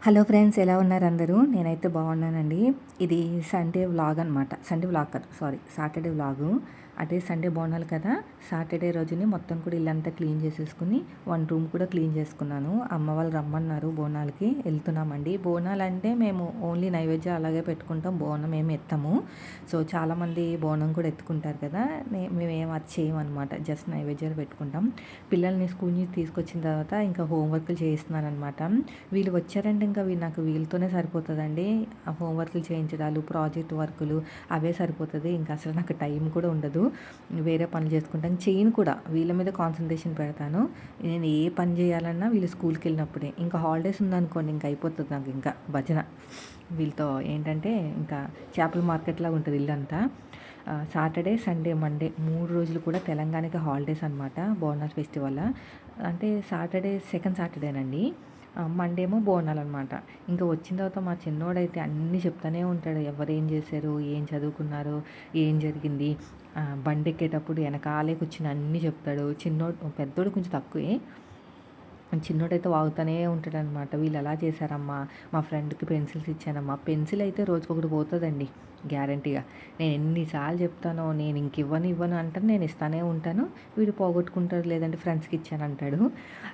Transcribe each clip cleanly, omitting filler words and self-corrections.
Hello friends, ఎలా ఉన్నారు అందరూ? నేనైతే బాగున్నానండి. ఇది సండే వ్లాగ్ అనమాట. సండే వ్లాగ్ కాదు, సారీ, సాటర్డే వ్లాగు. అదే సండే బోనాలు కదా, సాటర్డే రోజుని మొత్తం కూడా ఇల్లంతా క్లీన్ చేసేసుకుని వన్ రూమ్ కూడా క్లీన్ చేసుకున్నాను. అమ్మ వాళ్ళు రమ్మన్నారు, బోనాలకి వెళ్తున్నామండి. బోనాలు అంటే మేము ఓన్లీ నైవేద్యం అలాగే పెట్టుకుంటాం, బోనం ఏమి ఎత్తాము. సో చాలామంది బోనం కూడా ఎత్తుకుంటారు కదా, మేమేం అది చేయమన్నమాట, జస్ట్ నైవేద్యాలు పెట్టుకుంటాం. పిల్లల్ని స్కూల్ నుంచి తీసుకొచ్చిన తర్వాత ఇంకా హోంవర్క్లు చేయిస్తున్నాను అనమాట. వీళ్ళు వచ్చారంటే ఇంకా నాకు వీళ్ళతోనే సరిపోతుందండి. హోంవర్క్లు చేయించడాలు, ప్రాజెక్ట్ వర్కులు అవే సరిపోతుంది. ఇంకా అసలు నాకు టైం కూడా ఉండదు, వేరే పనులు చేసుకుంటాను. చేయను కూడా, వీళ్ళ మీద కాన్సన్ట్రేషన్ పెడతాను. నేను ఏ పని చేయాలన్నా వీళ్ళు స్కూల్కి వెళ్ళినప్పుడే. ఇంకా హాలిడేస్ ఉందనుకోండి, ఇంకా అయిపోతుంది నాకు ఇంకా భజన. వీళ్ళతో ఏంటంటే ఇంకా చేపల మార్కెట్లా ఉంటుంది ఇల్లంతా. సాటర్డే, సండే, మండే 3 రోజులు కూడా తెలంగాణకి హాలిడేస్ అనమాట, బోనాలు ఫెస్టివల్. అంటే సాటర్డే సెకండ్ సాటర్డేనండి, మండే ఏమో బోనాలు అనమాట. ఇంకా వచ్చిన తర్వాత మా చిన్నోడైతే అన్నీ చెప్తానే ఉంటాడు. ఎవరేం చేశారు, ఏం చదువుకున్నారు, ఏం జరిగింది. బండి ఎక్కేటప్పుడు వెనకాలే కూర్చుని అన్నీ చెప్తాడు. పెద్దోడు కొంచెం తక్కువే, చిన్నోడైతే వాగుతూనే ఉంటాడనమాట. వీళ్ళు అలా చేశారమ్మా, మా ఫ్రెండ్కి పెన్సిల్స్ ఇచ్చానమ్మా. పెన్సిల్ అయితే రోజుకొకటి పోతుందండి గ్యారంటీగా. నేను ఎన్నిసార్లు చెప్తానో, నేను ఇంక ఇవ్వను అంటాను, నేను ఇస్తానే ఉంటాను. వీడు పోగొట్టుకుంటాడు, లేదంటే ఫ్రెండ్స్కి ఇచ్చాను అంటాడు.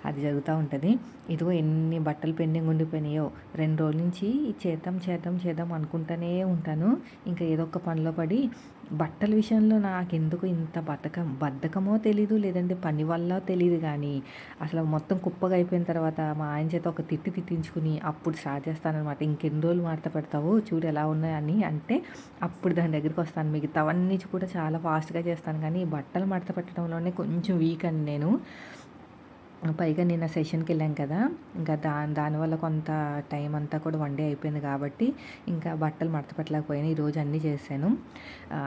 అది జరుగుతూ ఉంటుంది. ఇదిగో ఎన్ని బట్టలు పెండింగ్ ఉండిపోయినాయో, 2 రోజుల నుంచి చేద్దాం అనుకుంటూనే ఉంటాను. ఇంకా ఏదో ఒక పనిలో పడి, బట్టల విషయంలో నాకెందుకు ఇంత బద్ధకమో తెలీదు, లేదంటే పని వల్ల తెలియదు, కానీ అసలు మొత్తం కుప్పగా అయిపోయిన తర్వాత మా ఆయన చేత ఒక తిట్టించుకుని అప్పుడు స్టార్ట్ చేస్తానమాట. ఇంకెన్ని రోజులు మడత పెడతావు, చూడు ఎలా ఉన్నాయని అంటే అప్పుడు దాని దగ్గరికి వస్తాను. మిగతావన్నీ కూడా చాలా ఫాస్ట్గా చేస్తాను, కానీ బట్టలు మడత పెట్టడంలోనే కొంచెం వీక్ అండి నేను. పైగా నిన్న సెషన్కి వెళ్ళాం కదా, ఇంకా దానివల్ల కొంత టైం అంతా కూడా వన్ డే అయిపోయింది కాబట్టి ఇంకా బట్టలు మడత పెట్టలేకపోయాను. ఈరోజు అన్నీ చేశాను.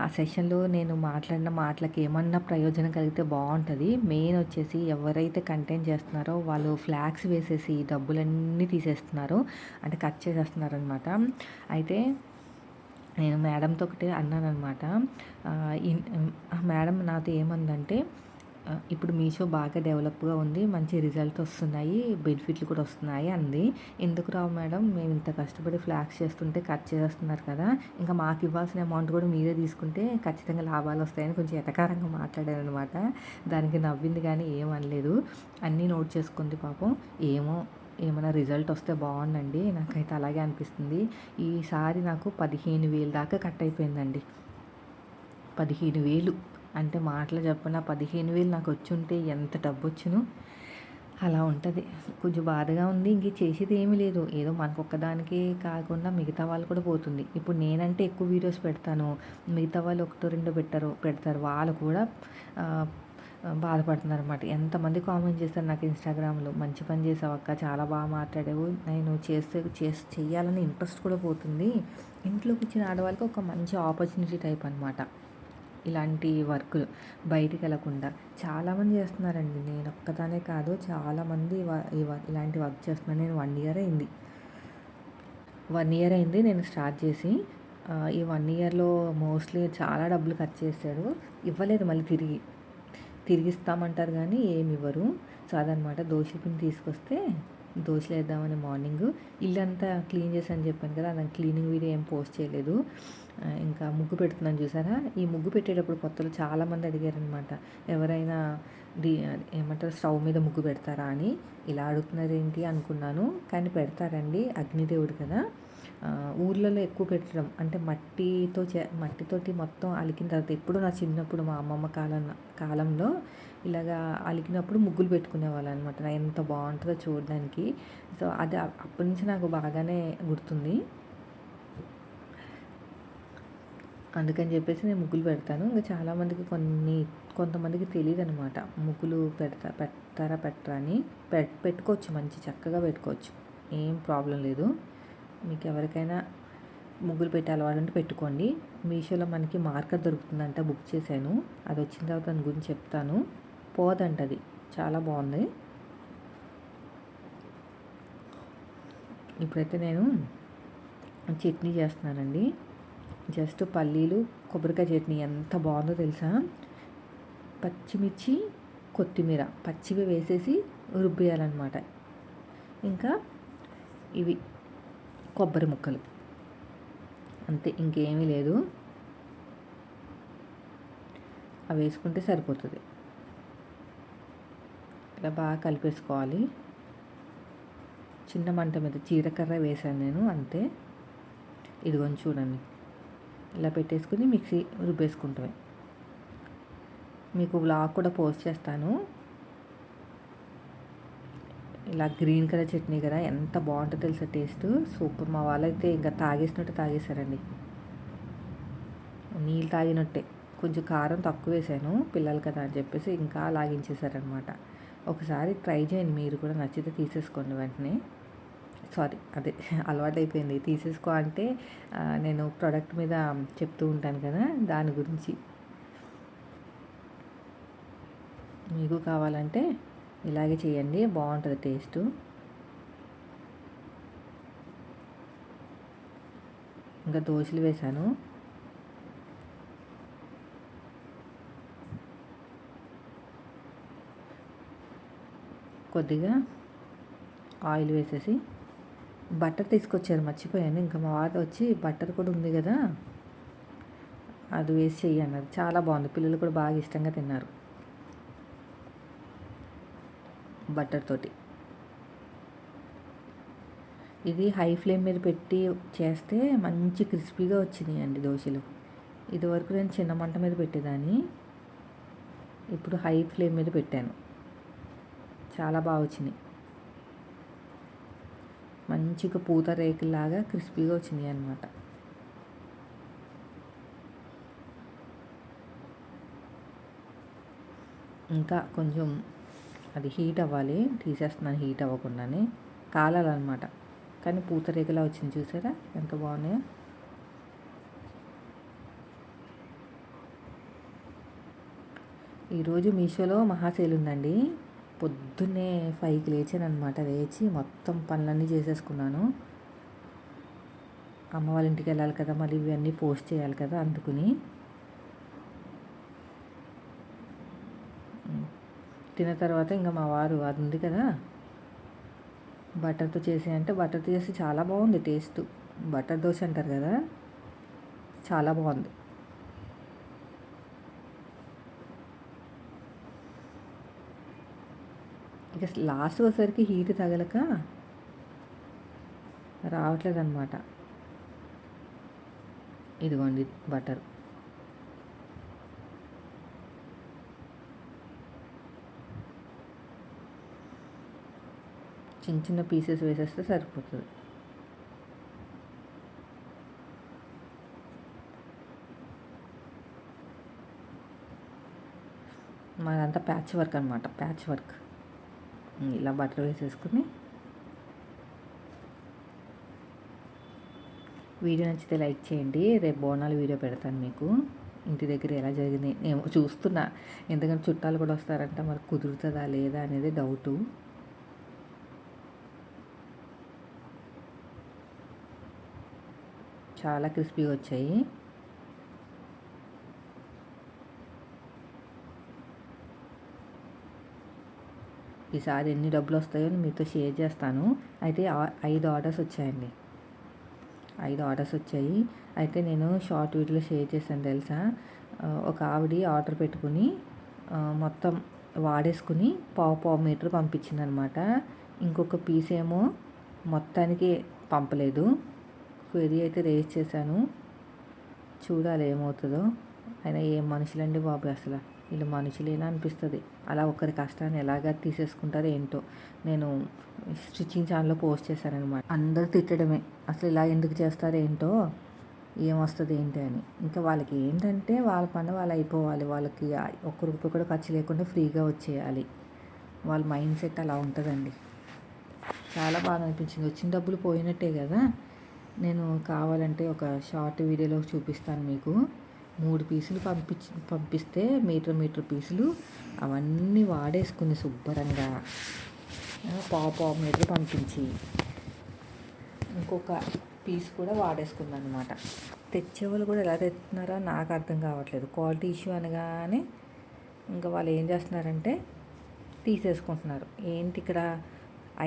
ఆ సెషన్లో నేను మాట్లాడిన మాటలకి ఏమన్నా ప్రయోజనం కలిగితే బాగుంటుంది. మెయిన్ వచ్చేసి ఎవరైతే కంటెంట్ చేస్తున్నారో వాళ్ళు ఫ్లాగ్స్ వేసేసి డబ్బులన్నీ తీసేస్తున్నారు, అంటే కట్ చేసేస్తున్నారు అనమాట. అయితే నేను మేడంతో ఒకటి అన్నాను అనమాట. మేడం నాతో ఏమందంటే, ఇప్పుడు మీషో బాగా డెవలప్గా ఉంది, మంచి రిజల్ట్ వస్తున్నాయి, బెనిఫిట్లు కూడా వస్తున్నాయి అంది. ఎందుకు రావు మేడం, మేము ఇంత కష్టపడి ఫ్లాగ్స్ చేస్తుంటే కట్ చేస్తున్నారు కదా, ఇంకా మాకు ఇవ్వాల్సిన అమౌంట్ కూడా మీరే తీసుకుంటే ఖచ్చితంగా లాభాలు వస్తాయని కొంచెం ఎటకారంగా మాట్లాడాను అనమాట. దానికి నవ్వింది కానీ ఏమనలేదు, అన్నీ నోట్ చేసుకుంది పాపం. ఏమైనా రిజల్ట్ వస్తే బాగుండండి, నాకైతే అలాగే అనిపిస్తుంది. ఈసారి నాకు 15,000 దాకా కట్ అయిపోయిందండి. 15,000 అంటే మాటలు చెప్పిన 15,000 నాకు వచ్చుంటే ఎంత డబ్బు వచ్చును. అలా ఉంటుంది, కొంచెం బాధగా ఉంది. ఇంక చేసేది ఏమీ లేదు, ఏదో మనకొక్కదానికి కాకుండా మిగతా వాళ్ళు కూడా పోతుంది. ఇప్పుడు నేనంటే ఎక్కువ వీడియోస్ పెడతాను, మిగతా వాళ్ళు ఒకటో రెండో పెడతారు, వాళ్ళు కూడా బాధపడుతున్నారు అనమాట. ఎంతమంది కామెంట్ చేస్తారు నాకు ఇన్స్టాగ్రామ్లో, మంచి పని చేసావు అక్క, చాలా బాగా మాట్లాడావు, నేను చేయాలని ఇంట్రెస్ట్ కూడా పోతుంది. ఇంట్లో కూర్చుని ఆడవాళ్ళకి ఒక మంచి ఆపర్చునిటీ టైప్ అనమాట ఇలాంటి వర్కులు, బయటికి వెళ్ళకుండా చాలామంది చేస్తున్నారండి. నేను ఒక్కదానే కాదు, చాలామంది ఇలాంటి వర్క్ చేస్తున్నాను. నేను 1 ఇయర్ అయింది, 1 ఇయర్ అయింది నేను స్టార్ట్ చేసి. ఈ 1 ఇయర్లో మోస్ట్లీ చాలా డబ్బులు ఖర్చు చేశారు, ఇవ్వలేదు. మళ్ళీ తిరిగిస్తామంటారు కానీ ఏమి ఇవ్వరు. సో అదనమాట. దోశల పిండి తీసుకొస్తే దోశలు వేద్దామని మార్నింగ్ ఇల్లంతా క్లీన్ చేశాను చెప్పాను కదా, దాని క్లీనింగ్ వీడియో ఏం పోస్ట్ చేయలేదు. ఇంకా ముగ్గు పెడుతున్నాను చూసారా, ఈ ముగ్గు పెట్టేటప్పుడు కొత్తలో చాలామంది అడిగారనమాట, ఎవరైనా ఏమంటారు స్టవ్ మీద ముగ్గు పెడతారా అని. ఇలా అడుగుతున్నారు ఏంటి అనుకున్నాను, కానీ పెడతారండి, అగ్నిదేవుడు కదా. ఊర్లలో ఎక్కువ పెట్టడం అంటే మట్టితోటి మొత్తం అలికిన తర్వాత, ఎప్పుడు నా చిన్నప్పుడు మా అమ్మమ్మ కాలంలో ఇలాగా అలికినప్పుడు ముగ్గులు పెట్టుకునేవాళ్ళు అనమాట. ఎంత బాగుంటుందో చూడడానికి. సో అది అప్పటి నుంచి నాకు బాగానే గుర్తుంది, అందుకని చెప్పేసి నేను ముగ్గులు పెడతాను. ఇంకా చాలామందికి కొంతమందికి తెలియదు అనమాట, ముగ్గులు పెట్టరా అని. పెట్టుకోవచ్చు, మంచి చక్కగా పెట్టుకోవచ్చు, ఏం ప్రాబ్లం లేదు. మీకు ఎవరికైనా ముగ్గులు పెట్టే అలవాటు ఉంటే పెట్టుకోండి. మీషోలో మనకి మార్కర్ దొరుకుతుందంట, బుక్ చేశాను. అది వచ్చిన తర్వాత దాని గురించి చెప్తాను. పోదంట, అది చాలా బాగుంది. ఇప్పుడైతే నేను చట్నీ చేస్తున్నానండి. జస్ట్ పల్లీలు కొబ్బరికాయ చట్నీ ఎంత బాగుందో తెలుసా. పచ్చిమిర్చి, కొత్తిమీర పచ్చివి వేసేసి రుబ్బేయాలన్నమాట. ఇంకా ఇవి కొబ్బరి ముక్కలు, అంతే, ఇంకేమీ లేదు. అవి వేసుకుంటే సరిపోతుంది. ఇలా బాగా కలిపేసుకోవాలి. చిన్న మంట మీద జీలకర్ర వేసాను నేను, అంతే. ఇదిగోని చూడండి, ఇలా పెట్టేసుకుని మిక్సీ రుబ్బేసుకుంటామే. మీకు వ్లాగ్ కూడా పోస్ట్ చేస్తాను. ఇలా గ్రీన్ కలర్ చట్నీ కదా, ఎంత బాగుంటుందో తెలుసా, టేస్ట్ సూపర్. మా వాళ్ళైతే ఇంకా తాగేసినట్టు తాగేశారండి, నీళ్ళు తాగినట్టే. కొంచెం కారం తక్కువ వేసాను, పిల్లలు కదా అని చెప్పేసి ఇంకా లాగించేశారనమాట. ఒకసారి ట్రై చేయండి మీరు కూడా, నచ్చితే తీసేసుకోండి వెంటనే. సారీ, అదే అలవాటు అయిపోయింది తీసేసుకో అంటే. నేను ప్రోడక్ట్ మీద చెప్తూ ఉంటాను కదా, దాని గురించి. మీకు కావాలంటే ఇలాగే చేయండి, బాగుంటుంది టేస్ట్. ఇంకా దోశలు వేసాను. కొద్దిగా ఆయిల్ వేసేసి, బటర్ తీసుకొచ్చారు, మర్చిపోయాను. ఇంకా మా వారు వచ్చి బటర్ కూడా ఉంది కదా, అది వేసి చెయ్యి అన్నది. చాలా బాగుంది, పిల్లలు కూడా బాగా ఇష్టంగా తిన్నారు బటర్ తోటి. ఇది హై ఫ్లేమ్ మీద పెట్టి చేస్తే మంచి క్రిస్పీగా వచ్చినాయి అండి దోశలు. ఇదివరకు నేను చిన్న మంట మీద పెట్టేదాన్ని, ఇప్పుడు హై ఫ్లేమ్ మీద పెట్టాను. చాలా బాగా వచ్చినాయి, మంచిగా పూత రేకులాగా క్రిస్పీగా వచ్చినాయి అన్నమాట. ఇంకా కొంచెం అది హీట్ అవ్వాలి, తీసేస్తున్నాను హీట్ అవ్వకుండానే, కాలాలన్నమాట. కానీ పూతరేకులా వచ్చింది, చూసారా ఎంత బాగున్నాయో. ఈరోజు మీషోలో మహాసేల్ ఉందండి. పొద్దున్నే 5కి లేచాను అనమాట. లేచి మొత్తం పనులన్నీ చేసేసుకున్నాను. అమ్మ వాళ్ళ ఇంటికి వెళ్ళాలి కదా, మళ్ళీ ఇవన్నీ పోస్ట్ చేయాలి కదా, అందుకుని. తిన్న తర్వాత ఇంకా మా వారు, అది ఉంది కదా బటర్తో చేసి అంటే, బటర్తో చేసి చాలా బాగుంది టేస్ట్. బటర్ దోశ అంటారు కదా, చాలా బాగుంది. ఇక లాస్ట్ వచ్చేసరికి హీట్ తగలక రావట్లేదు అనమాట. ఇదిగోండి బటర్. చిన్న చిన్న పీసెస్ వేసేస్తే సరిపోతుంది. మాదంతా ప్యాచ్ వర్క్ అనమాట, ప్యాచ్ వర్క్. ఇలా బటర్ వేసేసుకుని, వీడియో నచ్చితే లైక్ చేయండి. రేపు బోనాలు వీడియో పెడతాను మీకు. ఇంటి దగ్గర ఎలా జరిగింది ఏమో చూస్తున్నా, ఎందుకంటే చుట్టాలు కూడా వస్తారంట, మరి కుదురుతుందా లేదా అనేది డౌటు. చాలా క్రిస్పీగా వచ్చాయి. ఈసారి ఎన్ని డబ్బులు వస్తాయో మీతో షేర్ చేస్తాను. అయితే 5 ఆర్డర్స్ వచ్చాయండి, 5 ఆర్డర్స్ వచ్చాయి. అయితే నేను షార్ట్ వీడియోలో షేర్ చేశాను తెలుసా. ఒక ఆవిడ ఆర్డర్ పెట్టుకుని మొత్తం వాడేసుకుని పావు మీటర్ పంపించింది అనమాట. ఇంకొక పీస్ ఏమో మొత్తానికి పంపలేదు. క్వెరీ అయితే రేజ్ చేశాను, చూడాలి ఏమవుతుందో. అయినా ఏం మనుషులండి బాబు, అసలు వీళ్ళు మనుషులేనా అనిపిస్తుంది. అలా ఒకరి కష్టాన్ని ఎలాగా తీసేసుకుంటారో ఏంటో. నేను స్టిచ్చింగ్ ఛానల్లో పోస్ట్ చేశానమాట. అందరూ తిట్టడమే, అసలు ఇలా ఎందుకు చేస్తారో ఏంటో, ఏమొస్తుంది ఏంటి అని. ఇంకా వాళ్ళకి ఏంటంటే వాళ్ళ పని వాళ్ళు అయిపోవాలి, వాళ్ళకి ఒక్క రూపాయి కూడా ఖర్చు లేకుండా ఫ్రీగా వచ్చేయాలి. వాళ్ళ మైండ్ సెట్ అలా ఉంటుందండి. చాలా బాగా అనిపించింది. వచ్చిన డబ్బులు పోయినట్టే కదా. నేను కావాలంటే ఒక షార్ట్ వీడియోలో చూపిస్తాను మీకు. 3 పీసులు పంపిస్తే మీటర్ పీసులు అవన్నీ వాడేసుకుని శుభ్రంగా పావు మీటర్ పంపించి ఇంకొక పీస్ కూడా వాడేసుకుంది అనమాట. తెచ్చేవాళ్ళు కూడా ఎలా తెస్తున్నారో నాకు అర్థం కావట్లేదు. క్వాలిటీ ఇష్యూ అనగానే ఇంకా వాళ్ళు ఏం చేస్తున్నారంటే తీసేసుకుంటున్నారు. ఏంటి ఇక్కడ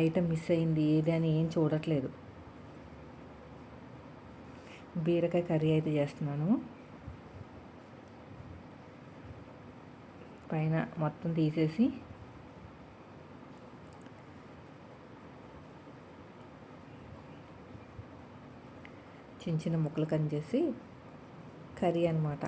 ఐటెం మిస్ అయింది ఏది అని ఏం చూడట్లేదు. బీరకాయ కర్రీ అయితే చేస్తున్నాను. పైన మొత్తం తీసేసి చిన్న చిన్న ముక్కలు కట్ చేసి కర్రీ అనమాట.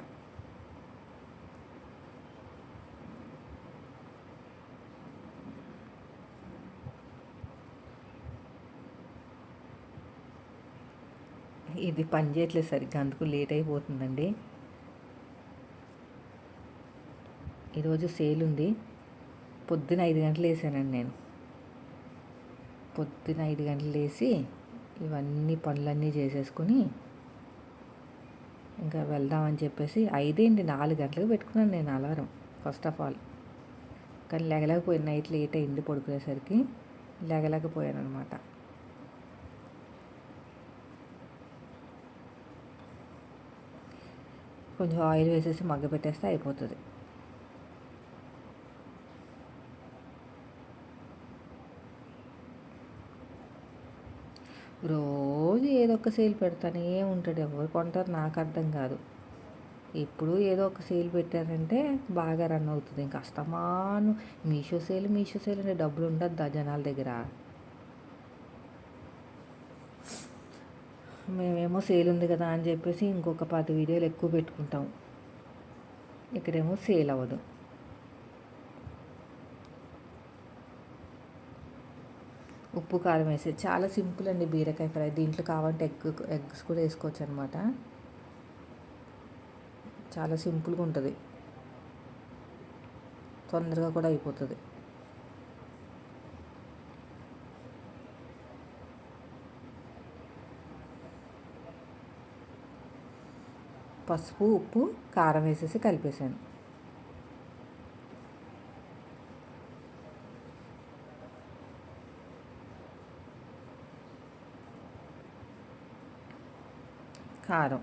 ఇది పని చేయట్లేదు సరిగ్గా, అందుకు లేట్ అయిపోతుందండి. ఈరోజు సేల్ ఉంది. పొద్దున 5 గంటలు వేసానండి నేను. పొద్దున 5 గంటలు వేసి ఇవన్నీ పనులన్నీ చేసేసుకొని ఇంకా వెళ్దామని చెప్పేసి 4 గంటలకు పెట్టుకున్నాను నేను అలారం ఫస్ట్ ఆఫ్ ఆల్. కానీ లేగలేకపోయాను, నైట్ లేట్ అయింది పడుకునేసరికి, లేగలేకపోయాను అనమాట. కొంచెం ఆయిల్ వేసేసి మగ్గ పెట్టేస్తే అయిపోతుంది. రోజు ఏదో ఒక సేల్ పెడతానే ఉంటాడు, ఎవరు కొంటారు నాకు అర్థం కాదు. ఎప్పుడు ఏదో ఒక సేల్ పెట్టారంటే బాగా రన్ అవుతుంది. ఇంకా అస్తమాను మీషో సేల్ అంటే డబ్బులు ఉండద్దా జనాల దగ్గర? మేమేమో సేల్ ఉంది కదా అని చెప్పేసి ఇంకొక 10 వీడియోలు ఎక్కువ పెట్టుకుంటాం. ఇక్కడేమో సేల్ అవ్వదు. ఉప్పు కారం వేసి చాలా సింపుల్ అండి బీరకాయ ఫ్రై. దీంట్లో కావాలంటే ఎగ్స్ కూడా వేసుకోవచ్చు అనమాట. చాలా సింపుల్గా ఉంటుంది, తొందరగా కూడా అయిపోతుంది. పసుపు ఉప్పు కారం వేసేసి కలిపేసాను. కారం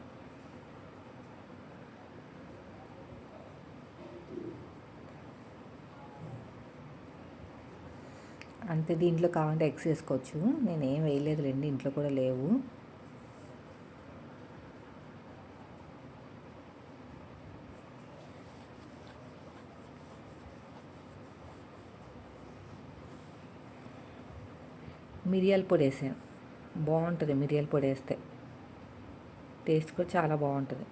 అంతే. దీంట్లో కావాలంటే ఎగ్స్ వేసుకోవచ్చు, నేనేం వేయలేదులేండి, ఇంట్లో కూడా లేవు. మిరియాల పొడి వేసాను, బాగుంటుంది మిరియాల పొడి వేస్తే, టేస్ట్ కూడా చాలా బాగుంటుంది.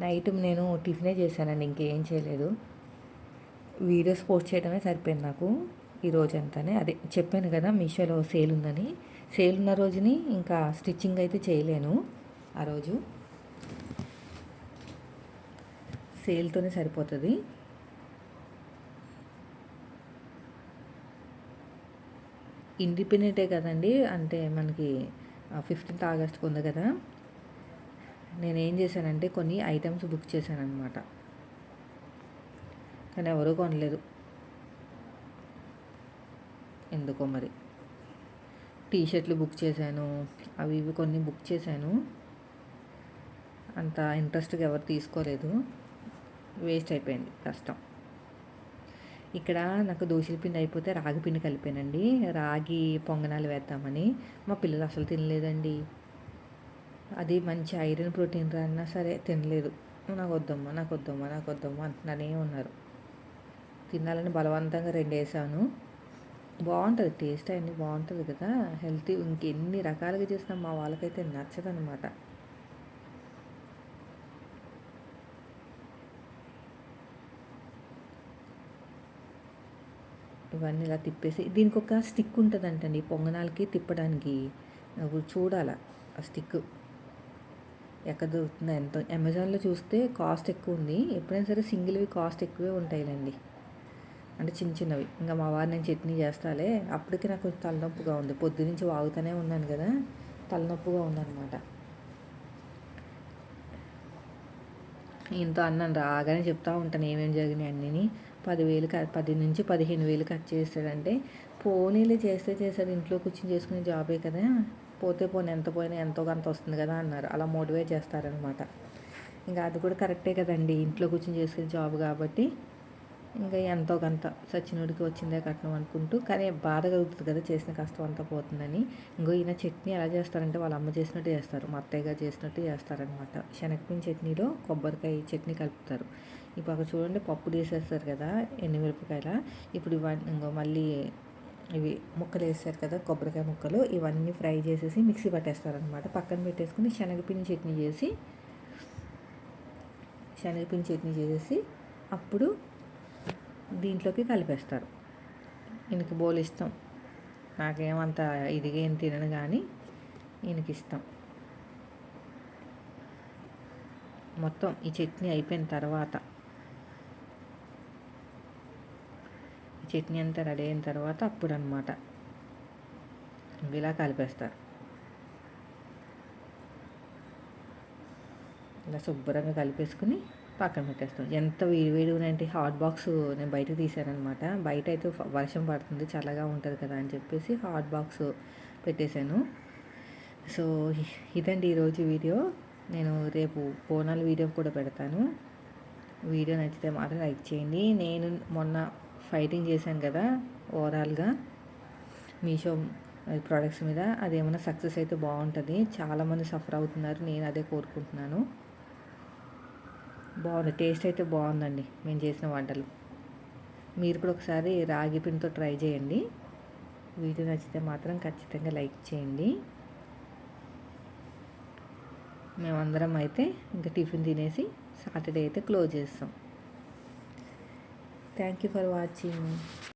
నైట్ నేను టిఫినే చేశానండి, ఇంకేం చేయలేదు. వీడియోస్ పోస్ట్ చేయడమే సరిపోయింది నాకు ఈ రోజంతానే. అదే చెప్పాను కదా మీషోలో సేల్ ఉందని. సేల్ ఉన్న రోజుని ఇంకా స్టిచ్చింగ్ అయితే చేయలేను, ఆ రోజు సేల్తోనే సరిపోతుంది. ఇండిపెండెంటే కదండి, అంటే మనకి 15th ఆగస్ట్కి ఉంది కదా. నేనేం చేశానంటే కొన్ని ఐటమ్స్ బుక్ చేశాను అనమాట, కానీ ఎవరూ కొనలేదు ఎందుకో మరి. టీషర్ట్లు బుక్ చేశాను, అవి ఇవి కొన్ని బుక్ చేశాను. అంత ఇంట్రెస్ట్గా ఎవరు తీసుకోలేదు, వేస్ట్ అయిపోయింది, కష్టం. ఇక్కడ నాకు దోశల పిండి అయిపోతే రాగి పిండి కలిపానండి, రాగి పొంగనాలు వేద్దామని. మా పిల్లలు అసలు తినలేదండి. అది మంచి ఐరన్ ప్రోటీన్ అన్నా సరే తినలేదు. నాకు వద్దమ్మా నాకు వద్దమ్మా నాకు వద్దమ్మా అంటున్నానే ఉన్నారు. తినాలని బలవంతంగా 2 వేసాను. బాగుంటుంది టేస్ట్, అన్నీ బాగుంటుంది కదా, హెల్తీ. ఇంకెన్ని రకాలుగా చేసినా మా వాళ్ళకైతే నచ్చదనమాట. ఇవన్నీ ఇలా తిప్పేసి దీనికి ఒక స్టిక్ ఉంటుందంటండి పొంగనాలకి తిప్పడానికి. చూడాల ఆ స్టిక్ ఎక్కడ దొరుకుతుందో. ఎంతో అమెజాన్లో చూస్తే కాస్ట్ ఎక్కువ ఉంది. ఎప్పుడైనా సరే సింగిల్వి కాస్ట్ ఎక్కువే ఉంటాయిలేండి, అంటే చిన్న చిన్నవి. ఇంకా మా వారు నేను చట్నీ చేస్తాలే, అప్పటికి నాకు తలనొప్పిగా ఉంది, పొద్దునుంచి వాగుతూనే ఉన్నాను కదా, తలనొప్పిగా ఉందన్నమాట. ఇంత అన్నాను, రాగానే చెప్తా ఉంటాను ఏమేమి జరిగినాయి అన్నీ. 10 నుంచి 15,000 కట్ చేస్తాడంటే, పోనీలు చేస్తాడు, ఇంట్లో కూర్చొని చేసుకునే జాబే కదా, పోతే పోనీ ఎంత పోయినా ఎంతో కొంత వస్తుంది కదా అన్నారు. అలా మోటివేట్ చేస్తారనమాట. ఇంకా అది కూడా కరెక్టే కదండి, ఇంట్లో కూర్చొని చేసుకునే జాబ్ కాబట్టి ఇంకా ఎంతో కొంత సచ్చినోడికి వచ్చిందే కట్నం అనుకుంటూ, కానీ బాధ కలుగుతుంది కదా చేసిన కష్టం అంతా పోతుందని. ఇంకో ఈయన చట్నీ ఎలా చేస్తారంటే వాళ్ళ అమ్మ చేసినట్టు చేస్తారు, మా అత్తయ్య గారు చేసినట్టు చేస్తారనమాట. శనగపిండి చట్నీలో కొబ్బరికాయ చట్నీ కలుపుతారు. ఇప్పుడు అక్కడ చూడండి పప్పు తీసేస్తారు కదా ఎండుమిరపకాయల. ఇప్పుడు ఇవన్నీ ఇంకో మళ్ళీ ఇవి ముక్కలు వేస్తారు కదా కొబ్బరికాయ ముక్కలు, ఇవన్నీ ఫ్రై చేసేసి మిక్సీ పట్టేస్తారనమాట. పక్కన పెట్టేసుకుని శనగపిండి చట్నీ చేసేసి అప్పుడు దీంట్లోకి కలిపేస్తారు. ఈయనకి బోల్ ఇష్టం, నాకేమంత ఇదిగా ఏం తినను కానీ ఈయనకి ఇష్టం. మొత్తం ఈ చట్నీ అయిపోయిన తర్వాత, చట్నీ అంతా రెడీ అయిన తర్వాత అప్పుడు అనమాట ఇలా కలిపేస్తారు. ఇలా శుభ్రంగా కలిపేసుకుని పక్కన పెట్టేస్తాం. ఎంత వేడి అంటే హాట్ బాక్స్ నేను బయటకు తీసానమాట. బయట అయితే వర్షం పడుతుంది, చల్లగా ఉంటుంది కదా అని చెప్పేసి హాట్ బాక్స్ పెట్టేశాను. సో ఇదండి ఈరోజు వీడియో. నేను రేపు బోనాల వీడియో కూడా పెడతాను. వీడియో నచ్చితే మాత్రం లైక్ చేయండి. నేను మొన్న ఫైటింగ్ చేశాను కదా ఓవరాల్గా మీషో ప్రోడక్ట్స్ మీద, అదేమన్నా సక్సెస్ అయితే బాగుంటుంది. చాలామంది సఫర్ అవుతున్నారు, నేను అదే కోరుకుంటున్నాను. బాగుంది, టేస్ట్ అయితే బాగుందండి మేము చేసిన వంటలు. మీరు కూడా ఒకసారి రాగి పిండితో ట్రై చేయండి. వీడియో నచ్చితే మాత్రం ఖచ్చితంగా లైక్ చేయండి. మేమందరం అయితే ఇంకా టిఫిన్ తినేసి సాటర్డే అయితే క్లోజ్ చేస్తాం. Thank you for watching.